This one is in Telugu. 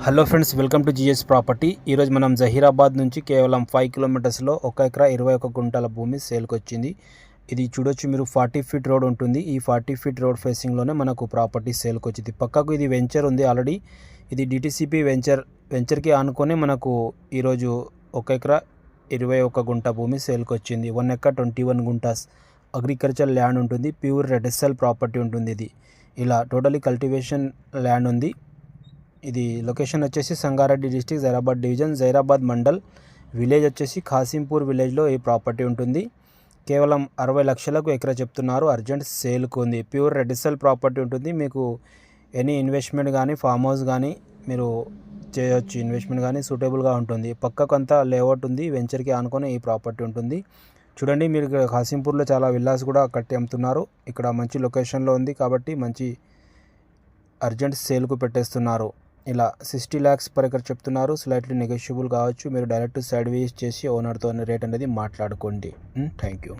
Hello friends, welcome to GS property. ఈరోజు మనం జహీరాబాద్ నుంచి కేవలం 5 కిలోమీటర్స్లో 1 ఎకరా 21 గుంటల భూమి సేల్కి వచ్చింది. ఇది చూడొచ్చు, మీరు 40 ఫీట్ రోడ్ ఉంటుంది. ఈ 40 ఫీట్ రోడ్ ఫేసింగ్లోనే మనకు ప్రాపర్టీ సేల్కి వచ్చింది. పక్కకు ఇది వెంచర్ ఉంది ఆల్రెడీ. ఇది డిటిసిపి వెంచర్కి ఆనుకొని మనకు ఈరోజు 1 ఎకరా 21 గుంట భూమి సేల్కి వచ్చింది. 1 ఎకరా 21 గుంటాస్ అగ్రికల్చర్ ల్యాండ్ ఉంటుంది. ప్యూర్ రెడ్ ఎస్ఎల్ ప్రాపర్టీ ఉంటుంది. ఇది ఇలా టోటలీ కల్టివేషన్ ల్యాండ్ ఉంది. ఇది లొకేషన్ వచ్చేసి Sangareddy district, Zaheerabad division, Zaheerabad mandal. Village వచ్చేసి ఖాసింపూర్ విలేజ్లో ఈ ప్రాపర్టీ ఉంటుంది. కేవలం 60 లక్షలకు ఎకరా చెప్తున్నారు. అర్జెంట్ సేల్కు ఉంది. ప్యూర్ రెడ్ ఎస్ఎల్ ప్రాపర్టీ ఉంటుంది. మీకు ఎనీ ఇన్వెస్ట్మెంట్ కానీ ఫామ్ హౌస్ కానీ మీరు చేయవచ్చు. ఇన్వెస్ట్మెంట్ కానీ సూటబుల్గా ఉంటుంది. పక్కకంతా లేఅవుట్ ఉంది. వెంచర్కి ఆనుకొని ఈ ప్రాపర్టీ ఉంటుంది. చూడండి, మీరు ఇక్కడ ఖాసింపూర్లో చాలా విల్లాస్ కూడా కట్టి అమ్ముతున్నారు. ఇక్కడ మంచి లొకేషన్లో ఉంది కాబట్టి మంచి అర్జెంట్ సేల్కు పెట్టేస్తున్నారు. ఇలా 60 lakhs పర్ ఎకర్ చెప్తున్నారు. స్లైట్లీ నెగోషియబుల్ కావచ్చు. మీరు డైరెక్ట్ సైడ్ విజిట్ చేసి ఓనర్తో రేట్ అనేది మాట్లాడుకోండి. Thank you.